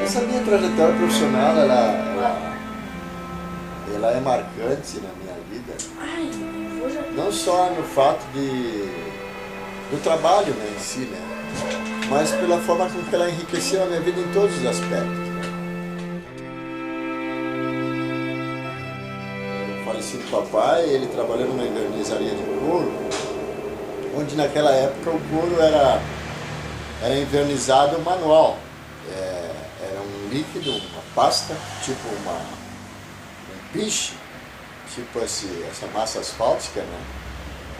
Essa minha trajetória profissional, ela é marcante na minha vida, não só no fato do trabalho, né, em si, né, mas pela forma com que ela enriqueceu a minha vida em todos os aspectos. Né. O falecido papai, ele trabalhou numa envernizaria de couro, onde naquela época o couro era envernizado manual. Era um líquido, uma pasta, tipo um piche, tipo essa massa asfáltica, né?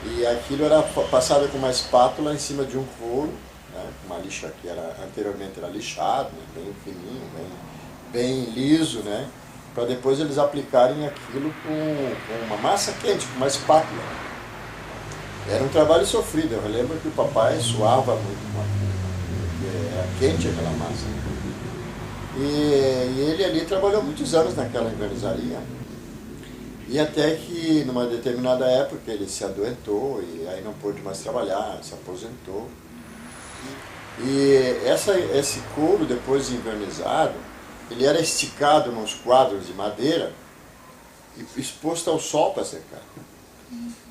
E aquilo era passado com uma espátula em cima de um couro, né? Uma lixa que anteriormente era lixado, né? Bem fininho, bem liso, né? Para depois eles aplicarem aquilo com uma massa quente, com uma espátula. Era um trabalho sofrido. Eu lembro que o papai suava muito, porque era quente aquela massa. E ele ali trabalhou muitos anos naquela envernizaria. E até que, numa determinada época, ele se adoentou e aí não pôde mais trabalhar, se aposentou. E esse couro, depois de invernizado, ele era esticado nos quadros de madeira e exposto ao sol para secar.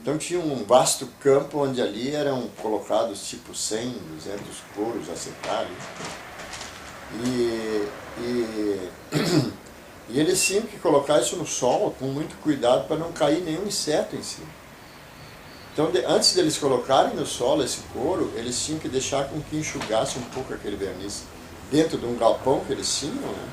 Então tinha um vasto campo onde ali eram colocados tipo 100, 200 couros a secar. E eles tinham que colocar isso no sol com muito cuidado para não cair nenhum inseto em cima. Então, antes deles colocarem no solo esse couro, eles tinham que deixar com que enxugasse um pouco aquele verniz dentro de um galpão que eles tinham, né?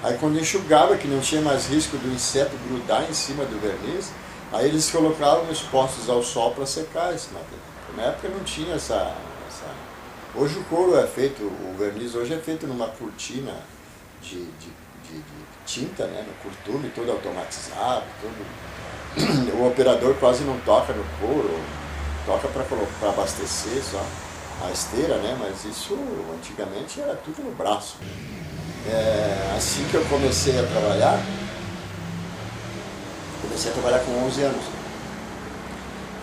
Aí quando enxugava, que não tinha mais risco do inseto grudar em cima do verniz, aí eles colocavam expostos ao sol para secar esse material. Na época não tinha essa... Hoje o couro é feito, o verniz hoje é feito numa cortina de tinta, né, no curtume, todo automatizado, o operador quase não toca no couro, toca para abastecer só a esteira, né, mas isso antigamente era tudo no braço. Assim que eu comecei a trabalhar com 11 anos.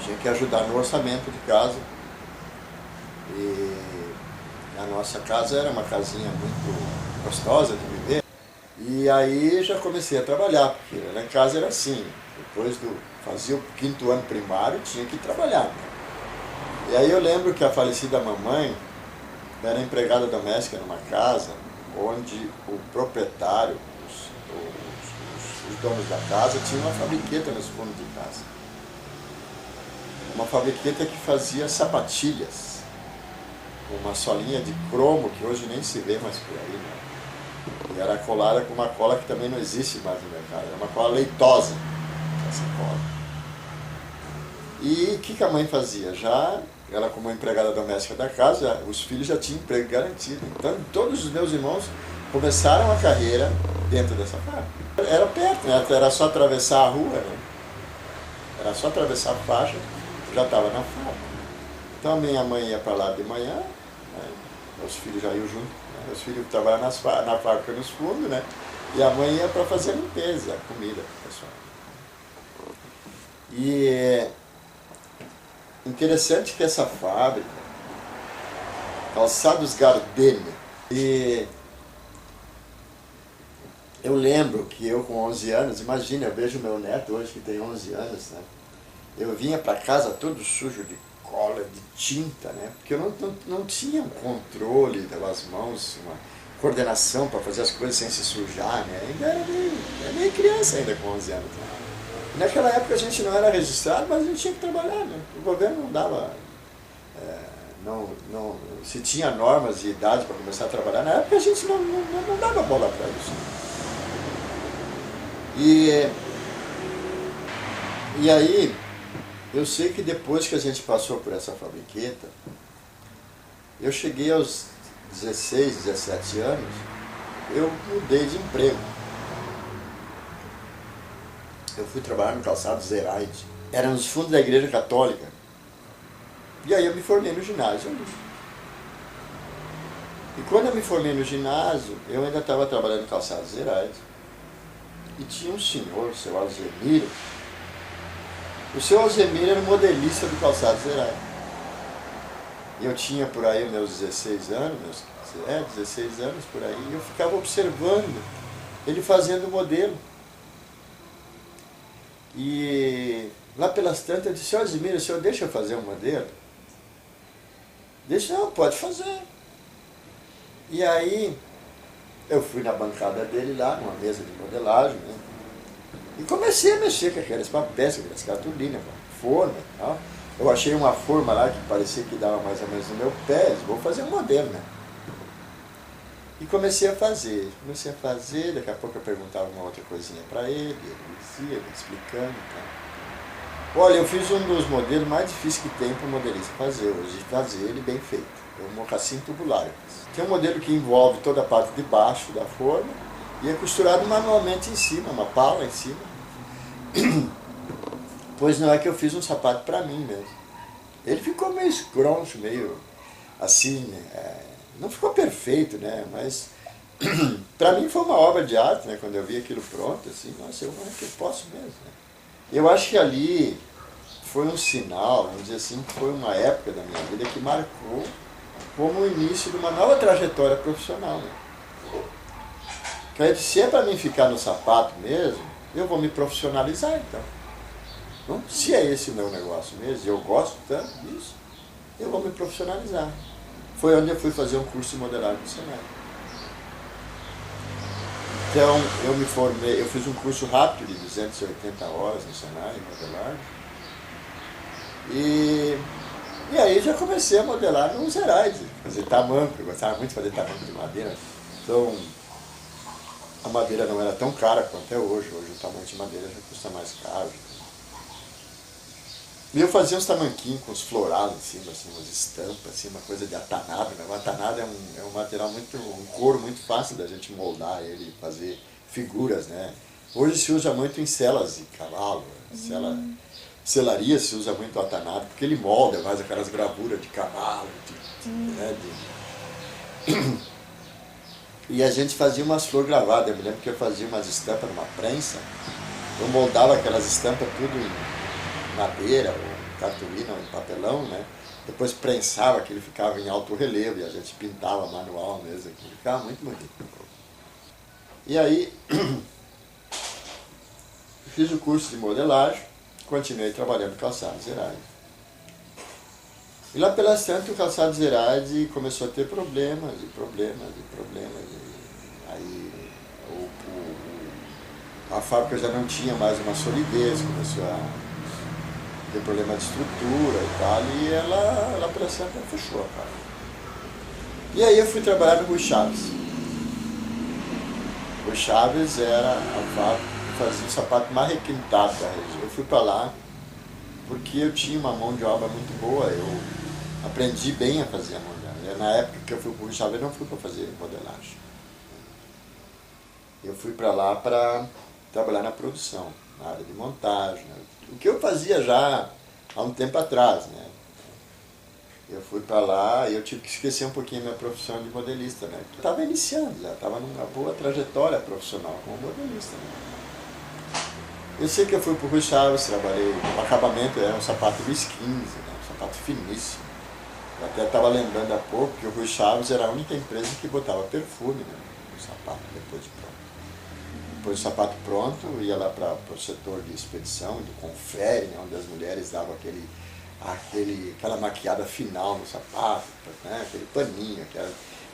Tinha que ajudar no orçamento de casa. E a nossa casa era uma casinha muito gostosa de viver. E aí já comecei a trabalhar, porque na casa era assim, depois fazia o 5º ano primário, tinha que trabalhar. E aí eu lembro que a falecida mamãe era empregada doméstica numa casa onde o proprietário, os donos da casa, tinham uma fabriqueta nos fundos de casa. Uma fabriqueta que fazia sapatilhas, uma solinha de cromo que hoje nem se vê mais por aí, né? E era colada com uma cola que também não existe mais no mercado, era uma cola leitosa, essa cola. E o que a mãe fazia? Ela como empregada doméstica da casa, os filhos já tinham emprego garantido. Então todos os meus irmãos começaram a carreira dentro dessa fábrica. Era perto, né? Era só atravessar a rua, né? Era só atravessar a faixa, já estava na fábrica. Então a minha mãe ia para lá de manhã, né? Meus filhos já iam junto, né? Meus filhos trabalhavam na fábrica nos fundos, né? E a mãe ia para fazer a limpeza, a comida para o pessoal. E interessante que essa fábrica, Calçados Gardenia, e eu lembro que eu com 11 anos, imagina, eu vejo meu neto hoje que tem 11 anos, né? Eu vinha para casa todo sujo de cola, de tinta, né? Porque eu não tinha um controle das mãos, uma coordenação para fazer as coisas sem se sujar, né? Ainda era meio criança ainda com 11 anos. Né? E naquela época a gente não era registrado, mas a gente tinha que trabalhar, né? O governo não dava... se tinha normas de idade para começar a trabalhar, na época a gente não dava bola para isso. E aí, eu sei que depois que a gente passou por essa fabriqueta, eu cheguei aos 16, 17 anos, eu mudei de emprego. Eu fui trabalhar no Calçados Zeraide, era nos fundos da Igreja Católica. E aí eu me formei no ginásio ali. E quando eu me formei no ginásio, eu ainda estava trabalhando no Calçados Zeraide. E tinha um senhor, o seu Alzemiro. O seu Alzemiro era modelista do Calçados Zeraide. E eu tinha por aí meus 16 anos, meus 16 anos por aí, e eu ficava observando ele fazendo o modelo. E lá pelas tantas eu disse, Osmir, o senhor deixa eu fazer um modelo? Disse, não, pode fazer. E aí eu fui na bancada dele lá, numa mesa de modelagem, né? E comecei a mexer com aquelas papéis, aquelas cartolinas, forma e tal. Eu achei uma forma lá que parecia que dava mais ou menos no meu pé, vou fazer um modelo, né? E comecei a fazer, daqui a pouco eu perguntava uma outra coisinha para ele dizia, ele explicando e tal. Olha, eu fiz um dos modelos mais difíceis que tem para o modelista fazer hoje, fazer ele bem feito. É um mocassim tubular. Tem um modelo que envolve toda a parte de baixo da forma e é costurado manualmente em cima, uma pala em cima. Pois não é que eu fiz um sapato para mim mesmo. Ele ficou meio escroncho, meio assim, não ficou perfeito, né? Mas para mim foi uma obra de arte, né? Quando eu vi aquilo pronto, assim, nossa, eu posso mesmo, né? Eu acho que ali foi um sinal, vamos dizer assim, que foi uma época da minha vida que marcou como o início de uma nova trajetória profissional, né? Que aí, se é para mim ficar no sapato mesmo, eu vou me profissionalizar então. Não? Se é esse o meu negócio mesmo, eu gosto tanto disso, eu vou me profissionalizar. Foi onde eu fui fazer um curso de modelagem no Senai. Então, eu me formei, eu fiz um curso rápido de 280 horas no Senai, em modelagem. E aí já comecei a modelar nos Herais, fazer tamanco, eu gostava muito de fazer tamanco de madeira. Então, a madeira não era tão cara quanto é hoje o tamanho de madeira já custa mais caro. E eu fazia uns tamanquinhos com os florais em cima, assim, umas estampas, assim, uma coisa de atanado, né? O atanado é um material um couro muito fácil da gente moldar ele, fazer figuras, né? Hoje se usa muito em celas de cavalo, selaria se usa muito o atanado, porque ele molda mais aquelas gravuras de cavalo, né? E a gente fazia umas flores gravadas, eu me lembro que eu fazia umas estampas numa prensa, eu moldava aquelas estampas tudo em madeira, ou cartolina, ou em papelão, né? Depois prensava, aquilo ficava em alto relevo e a gente pintava manual mesmo, aquilo ficava muito bonito. E aí, fiz o curso de modelagem, continuei trabalhando no Calçados Herade. E lá pelas tantas, o Calçados Herade começou a ter problemas. Aí a fábrica já não tinha mais uma solidez, começou a ter problema de estrutura e tal, e ela pela certa fechou a fábrica. E aí eu fui trabalhar no Rui Chaves. O Rui Chaves era a fábrica que fazia o sapato mais requintado da região. Eu fui para lá porque eu tinha uma mão de obra muito boa, eu aprendi bem a fazer a modelagem. Na época que eu fui para o Rui Chaves, eu não fui para fazer modelagem. Eu fui para lá para trabalhar na produção, na área de montagem, né? O que eu fazia já há um tempo atrás, né? Eu fui para lá e eu tive que esquecer um pouquinho a minha profissão de modelista, né? Eu estava iniciando, já estava numa boa trajetória profissional como modelista, né? Eu sei que eu fui para o Rui Chaves, trabalhei, o acabamento era um sapato Luiz XV, né? Um sapato finíssimo. Eu até estava lembrando há pouco que o Rui Chaves era a única empresa que botava perfume, né, no sapato depois de pronto. Depois do sapato pronto, ia lá para o setor de expedição, do confere, né, onde as mulheres davam aquela maquiada final no sapato, né, aquele paninho.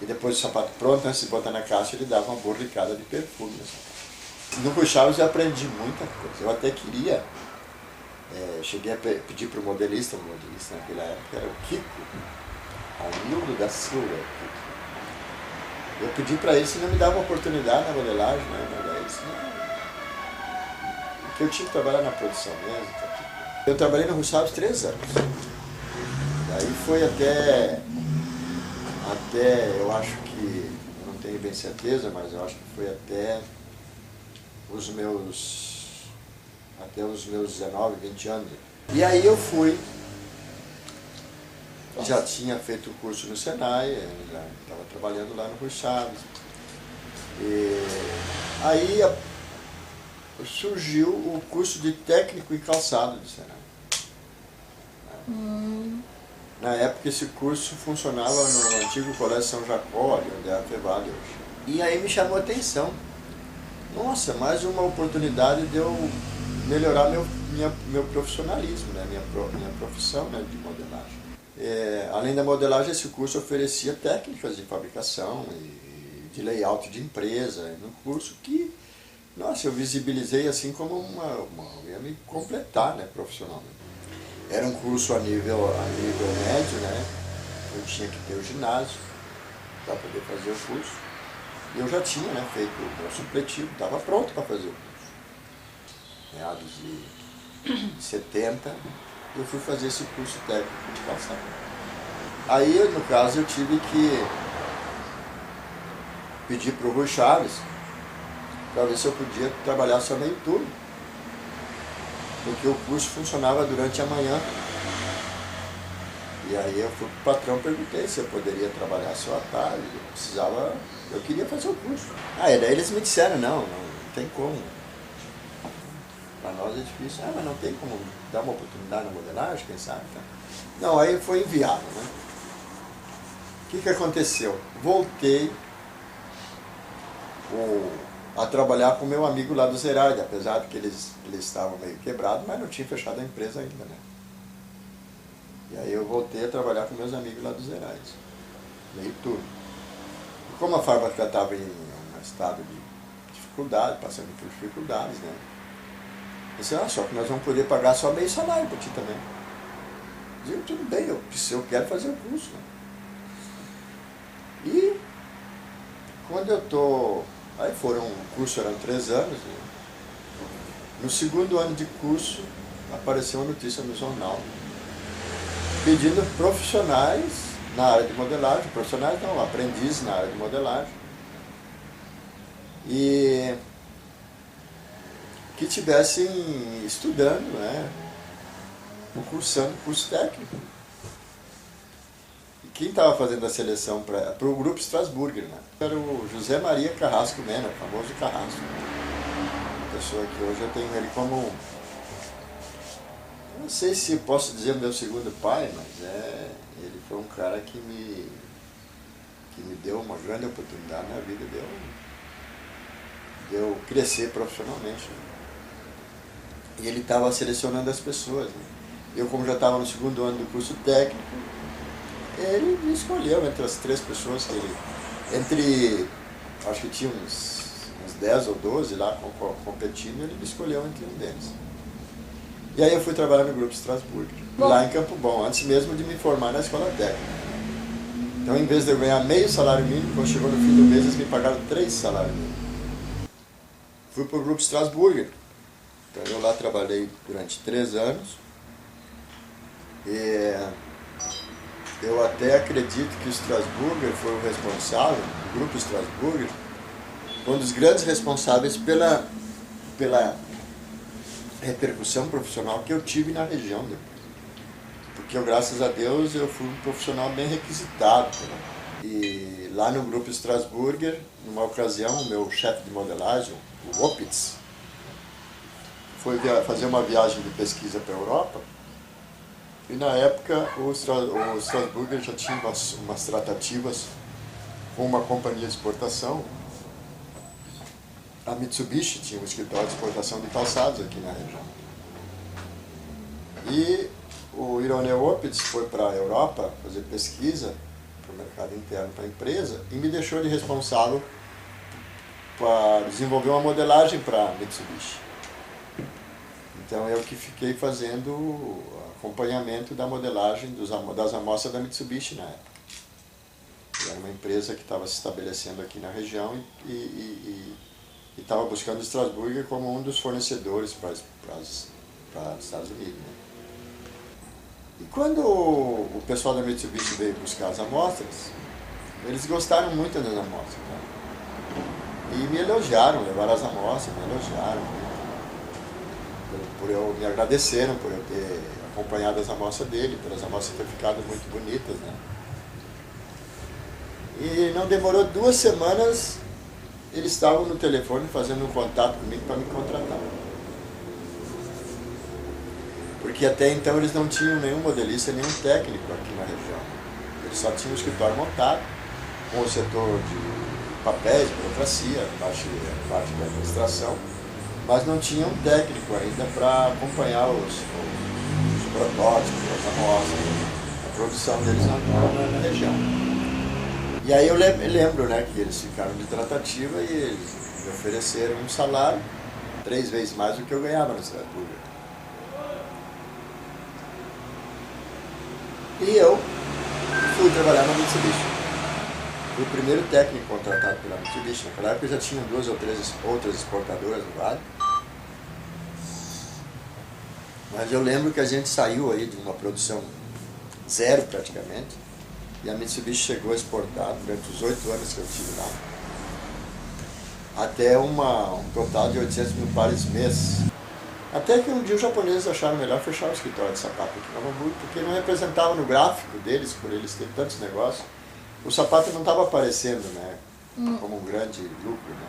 E depois do sapato pronto, antes de botar na caixa, ele dava uma borricada de perfume no sapato. No Rui Chaves eu aprendi muita coisa. Eu até queria, cheguei a pedir para o modelista naquela época era o Kiko, Almildo da Silva. Eu pedi para ele se não me dava uma oportunidade na modelagem, né? Porque eu tinha que trabalhar na produção mesmo. Eu trabalhei no Rui Chaves 3 anos. Daí foi até, eu acho que, eu não tenho bem certeza, mas eu acho que foi até os meus 19, 20 anos. E aí eu fui, já tinha feito o curso no Senai, já estava trabalhando lá no Rui Chaves. E aí surgiu o curso de técnico em calçado do Senai. Na época esse curso funcionava no antigo Colégio São Jacó, ali onde é a Fevale hoje. E aí me chamou a atenção. Nossa, mais uma oportunidade de eu melhorar meu profissionalismo, né? minha profissão, né? De modelagem. Além da modelagem, esse curso oferecia técnicas de fabricação e de layout de empresa, no curso que, nossa, eu visibilizei assim como ia me completar, né, profissionalmente. Era um curso a nível médio, né? Eu tinha que ter o ginásio para poder fazer o curso. E eu já tinha, né, feito o meu supletivo, estava pronto para fazer o curso. Meados de 70, eu fui fazer esse curso técnico de calçado. Aí, no caso, eu tive que pedir para o Rui Chaves para ver se eu podia trabalhar só meio turno, porque o curso funcionava durante a manhã. E aí eu fui para o patrão, perguntei se eu poderia trabalhar só à tarde, eu queria fazer o curso. E daí eles me disseram, não tem como. Para nós é difícil. Mas não tem como dar uma oportunidade na modelagem, quem sabe? Tá? Não, aí foi inviável, né? O que aconteceu? Voltei a trabalhar com meu amigo lá do Zeraide, apesar de que eles estavam meio quebrados, mas não tinha fechado a empresa ainda, né? E aí eu voltei a trabalhar com meus amigos lá do Zeraide, meio turno. E como a fábrica estava em um estado de dificuldade, passando por dificuldades, né? Eu disse, só que nós vamos poder pagar só meio salário para ti também. Eu disse, tudo bem, eu quero fazer o curso. Né? E quando eu estou... o curso eram 3 anos. Né? No segundo ano de curso, apareceu uma notícia no jornal pedindo profissionais na área de modelagem, profissionais não, aprendizes na área de modelagem, e que estivessem estudando, né, cursando curso técnico. E quem estava fazendo a seleção para o grupo Strasburger, né, era o José Maria Carrasco Mena, o famoso Carrasco. Uma pessoa que hoje eu tenho ele como... Não sei se posso dizer meu segundo pai, mas ele foi um cara que me deu uma grande oportunidade na vida, de eu crescer profissionalmente. Né? E ele estava selecionando as pessoas. Né? Eu, como já estava no segundo ano do curso técnico, ele me escolheu entre as 3 pessoas que ele... acho que tinha uns 10 ou 12 lá competindo, ele me escolheu entre um deles. E aí eu fui trabalhar no Grupo Strasburg, lá em Campo Bom, antes mesmo de me formar na escola técnica. Então, em vez de eu ganhar meio salário mínimo, quando chegou no fim do mês, eles me pagaram 3 salários mínimos. Fui para o Grupo Strasburg. Então, eu lá trabalhei durante 3 anos. E eu até acredito que o Strasburger foi o responsável, o Grupo Strasburger, foi um dos grandes responsáveis pela repercussão profissional que eu tive na região depois. Porque eu, graças a Deus, eu fui um profissional bem requisitado. Né? E lá no Grupo Strasburger, numa ocasião, o meu chefe de modelagem, o Opitz, foi fazer uma viagem de pesquisa para a Europa. E na época o Strasburger já tinha umas tratativas com uma companhia de exportação. A Mitsubishi tinha um escritório de exportação de calçados aqui na região. E o Ironel Opitz foi para a Europa fazer pesquisa para o mercado interno para a empresa e me deixou de responsável para desenvolver uma modelagem para a Mitsubishi. Então eu que fiquei fazendo o acompanhamento da modelagem das amostras da Mitsubishi na época. Era uma empresa que estava se estabelecendo aqui na região e estava buscando Strasburger como um dos fornecedores para os Estados Unidos. Né? E quando o pessoal da Mitsubishi veio buscar as amostras, eles gostaram muito das amostras. Né? E me elogiaram, levaram as amostras, me elogiaram. Me agradeceram por eu ter acompanhado as amostras dele, pelas amostras terem ficado muito bonitas. Né? E não demorou 2 semanas, eles estavam no telefone fazendo um contato comigo para me contratar. Porque até então eles não tinham nenhum modelista, nenhum técnico aqui na região. Eles só tinham o escritório montado, com o setor de papéis, burocracia, parte da administração, mas não tinha um técnico ainda para acompanhar os protótipos, as amostras, a produção deles na região. E aí eu lembro, né, que eles ficaram de tratativa e eles me ofereceram um salário 3 vezes mais do que eu ganhava no Strasburger. E eu fui trabalhar na Mitsubishi. Fui o primeiro técnico contratado pela Mitsubishi. Naquela época já tinham 2 ou 3 outras exportadoras no Vale. Mas eu lembro que a gente saiu aí de uma produção zero praticamente. E a Mitsubishi chegou a exportar durante os 8 anos que eu estive lá, até um total de 800 mil pares mês. Até que um dia os japoneses acharam melhor fechar o escritório de sapato aqui em Novo Hamburgo, porque não representava no gráfico deles, por eles terem tantos negócios, o sapato não estava aparecendo, né, como um grande lucro. Né.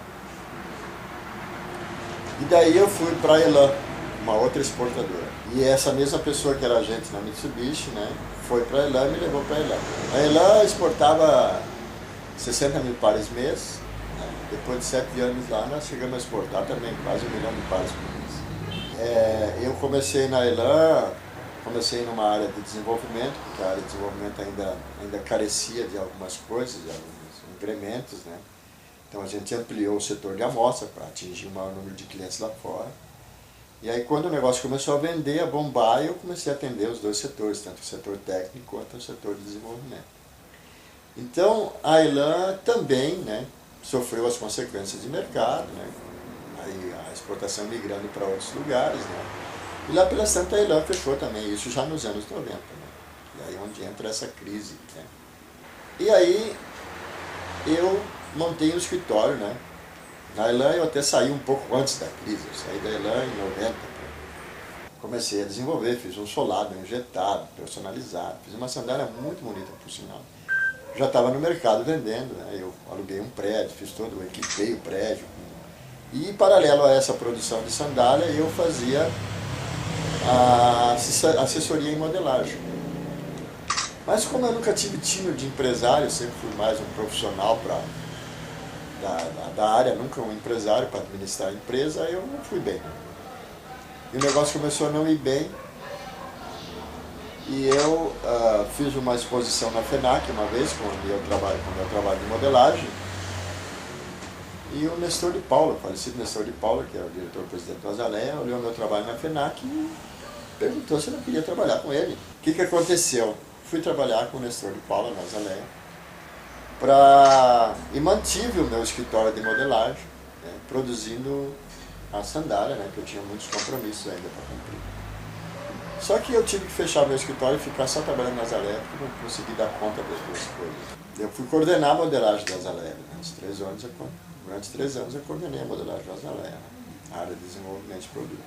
E daí eu fui para a Elan, uma outra exportadora. E essa mesma pessoa que era agente na Mitsubishi, né, foi para a Elan e me levou para a Elan. A Elan exportava 60 mil pares mês. Né. Depois de 7 anos lá, nós chegamos a exportar também quase 1 milhão de pares por mês. Eu comecei na Elan, comecei numa área de desenvolvimento, porque a área de desenvolvimento ainda carecia de algumas coisas, de alguns incrementos, né? Então a gente ampliou o setor de amostra para atingir o maior número de clientes lá fora. E aí quando o negócio começou a vender, a bombar, eu comecei a atender os 2 setores, tanto o setor técnico quanto o setor de desenvolvimento. Então a Elan também, né, sofreu as consequências de mercado, né? Aí a exportação migrando para outros lugares, né? E lá pela Santa Elan fechou também, isso já nos anos 90, né? E aí onde entra essa crise, né? E aí eu montei um escritório, né? Na Elan eu até saí um pouco antes da crise, eu saí da Elan em 90. Comecei a desenvolver, fiz um solado, injetado, personalizado, fiz uma sandália muito bonita, por sinal. Já estava no mercado vendendo, né? Eu aluguei um prédio, fiz todo, equipei o prédio. E, paralelo a essa produção de sandália, eu fazia a assessoria em modelagem. Mas como eu nunca tive tino de empresário, sempre fui mais um profissional da área, nunca um empresário para administrar a empresa, eu não fui bem. E o negócio começou a não ir bem. E eu fiz uma exposição na FENAC uma vez, com o meu trabalho de modelagem. E o Nestor de Paula, o falecido Nestor de Paula, que é o diretor-presidente do Azaleia, olhou meu trabalho na FENAC e perguntou se eu não queria trabalhar com ele. O que aconteceu? Fui trabalhar com o Nestor de Paula na Azaleia e mantive o meu escritório de modelagem, né, produzindo a sandália, né, que eu tinha muitos compromissos ainda para cumprir. Só que eu tive que fechar meu escritório e ficar só trabalhando na Azaleia, porque não consegui dar conta das 2 coisas. Eu fui coordenar a modelagem da Azaleia. Durante 3 anos eu coordenei a modelagem da Azaleia, a área de desenvolvimento de produto.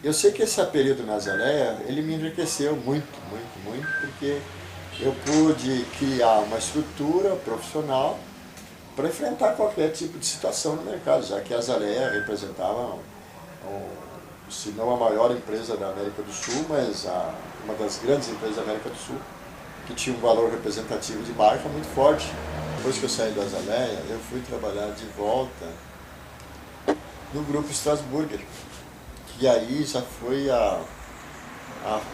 Eu sei que esse período na Azaleia, ele me enriqueceu muito, porque eu pude criar uma estrutura profissional para enfrentar qualquer tipo de situação no mercado, já que a Azaleia representava, se não a maior empresa da América do Sul, mas uma das grandes empresas da América do Sul, que tinha um valor representativo de marca muito forte. Depois que eu saí da Azaleia, eu fui trabalhar de volta no grupo Strasburger, que aí já foi a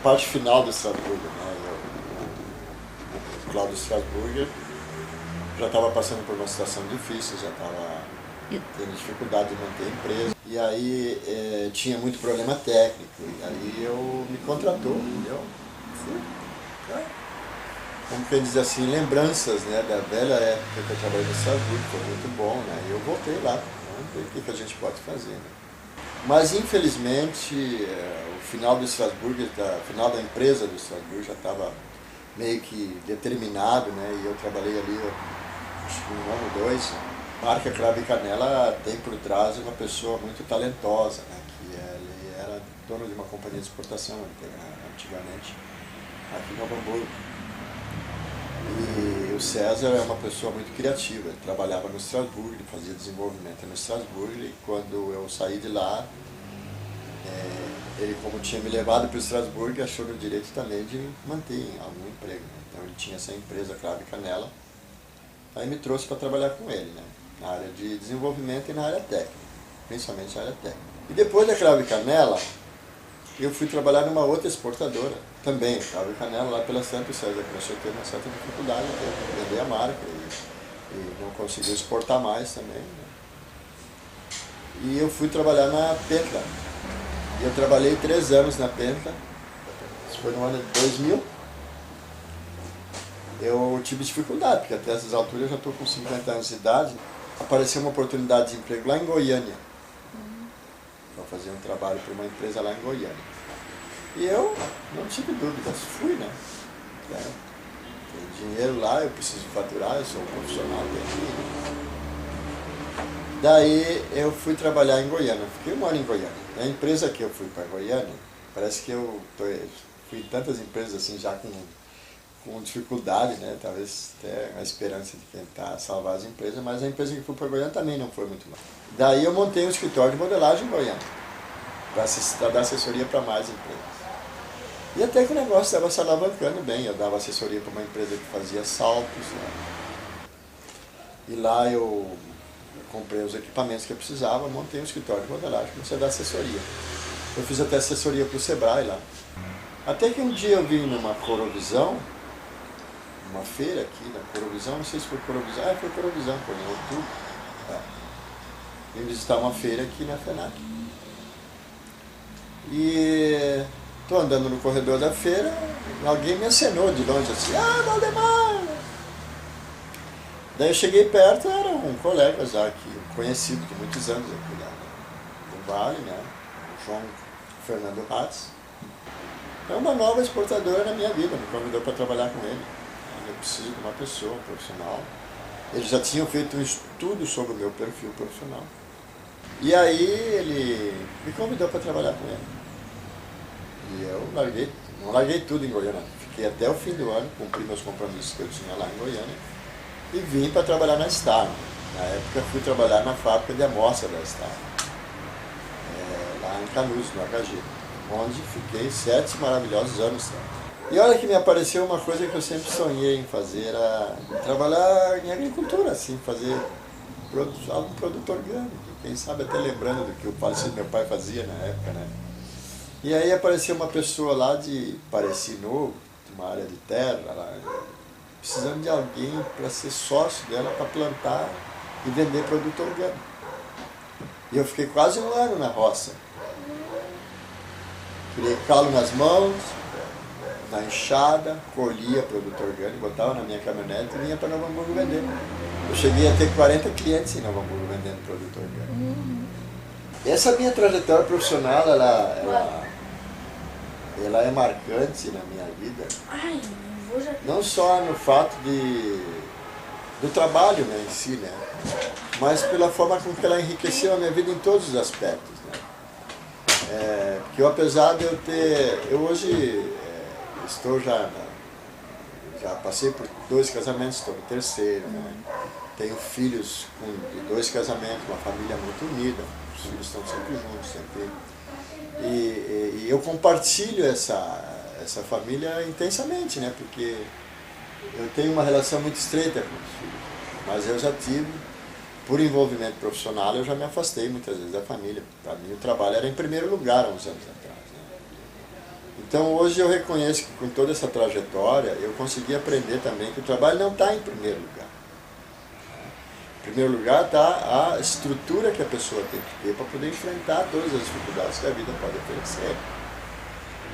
parte final do Strasburger, né? O Cláudio Strasburger já estava passando por uma situação difícil, já estava tendo dificuldade de manter a empresa. E aí tinha muito problema técnico, e aí me contratou, entendeu? Fui, como quem diz assim, lembranças, né, da velha época que eu trabalhei no Strasburger, foi muito bom, né? E eu voltei lá, vamos ver o que a gente pode fazer, né? Mas infelizmente o final do Strasburger, o final da empresa do Strasburger já estava meio que determinado, né? E eu trabalhei ali acho que 1 ano, 2. Marca Cravo e Canela tem por trás uma pessoa muito talentosa, né? Que ele era dono de uma companhia de exportação antigamente aqui em Novo Hamburgo. E o César é uma pessoa muito criativa, ele trabalhava no Strasburger, ele fazia desenvolvimento no Strasburger, e quando eu saí de lá, Ele, como tinha me levado para Estrasburgo, achou no direito também de manter algum emprego. Né? Então ele tinha essa empresa Cravo e Canela, aí me trouxe para trabalhar com ele, né? Na área de desenvolvimento e na área técnica, principalmente na área técnica. E depois da Cravo e Canela, eu fui trabalhar numa outra exportadora, também, Cravo e Canela, lá pela Santo César. Começou a ter uma certa dificuldade de vender a marca e não conseguiu exportar mais também. Né? E eu fui trabalhar na Penta. E eu trabalhei 3 anos na Penta, isso foi no ano de 2000. Eu tive dificuldade, porque até essas alturas eu já estou com 50 anos de idade. Apareceu uma oportunidade de emprego lá em Goiânia, para fazer um trabalho para uma empresa lá em Goiânia. E eu não tive dúvidas, fui, né? Tem dinheiro lá, eu preciso faturar, eu sou um profissional daqui. Daí eu fui trabalhar em Goiânia, fiquei 1 ano em Goiânia. A empresa que eu fui para Goiânia, parece que fui em tantas empresas assim já com dificuldade, né? Talvez até a esperança de tentar salvar as empresas, mas a empresa que eu fui para Goiânia também não foi muito mal. Daí eu montei um escritório de modelagem em Goiânia, para dar assessoria para mais empresas. E até que o negócio estava se alavancando bem, eu dava assessoria para uma empresa que fazia saltos, né? E lá eu comprei os equipamentos que eu precisava, montei um escritório de modelagem, comecei a dar assessoria. Eu fiz até assessoria para o Sebrae lá. Até que um dia eu vim numa Corovisão, uma feira aqui na Corovisão, não sei se foi Corovisão, foi Corovisão, foi em outubro. Vim visitar uma feira aqui na FENAC. E estou andando no corredor da feira, alguém me acenou de longe assim, Valdemar! Daí eu cheguei perto, era um colega já aqui, conhecido de muitos anos aqui no Vale, né? O João Fernando Hatz. É uma nova exportadora na minha vida, me convidou para trabalhar com ele. Eu preciso de uma pessoa, um profissional. Eles já tinham feito um estudo sobre o meu perfil profissional. E aí ele me convidou para trabalhar com ele. E eu não larguei tudo em Goiânia. Fiquei até o fim do ano, cumpri meus compromissos que eu tinha lá em Goiânia. E vim para trabalhar na Star. Na época fui trabalhar na fábrica de amostra da Star, lá em Canudos, no HG, onde fiquei 7 maravilhosos anos. E olha que me apareceu uma coisa que eu sempre sonhei em fazer, era trabalhar em agricultura, assim, fazer algum produto orgânico, quem sabe até lembrando do que o falecido meu pai fazia na época, né? E aí apareceu uma pessoa lá de Pareci Novo, de uma área de terra, lá, precisando de alguém para ser sócio dela, para plantar e vender produto orgânico. E eu fiquei quase 1 ano na roça. Criei calo nas mãos, na enxada, colhia produto orgânico, botava na minha caminhonete e vinha para Novo Hamburgo vender. Eu cheguei a ter 40 clientes em Novo Hamburgo vendendo produto orgânico. Essa minha trajetória profissional, ela é marcante na minha vida. Não só no fato do trabalho, né, em si, né, mas pela forma com que ela enriqueceu a minha vida em todos os aspectos. Né. Porque eu, apesar de eu hoje estou já passei por 2 casamentos, estou no 3º, né, tenho filhos de 2 casamentos, uma família muito unida, os filhos estão sempre juntos, sempre. E eu compartilho essa família intensamente, né? Porque eu tenho uma relação muito estreita com os filhos, mas eu já tive, por envolvimento profissional, eu já me afastei muitas vezes da família. Para mim o trabalho era em primeiro lugar há uns anos atrás. Né? Então hoje eu reconheço que com toda essa trajetória eu consegui aprender também que o trabalho não está em primeiro lugar. Em primeiro lugar está a estrutura que a pessoa tem que ter para poder enfrentar todas as dificuldades que a vida pode oferecer.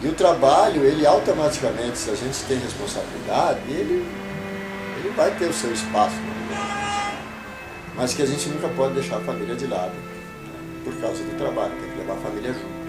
E o trabalho, ele automaticamente, se a gente tem responsabilidade, ele vai ter o seu espaço. Mas que a gente nunca pode deixar a família de lado, né, por causa do trabalho, tem que levar a família junto.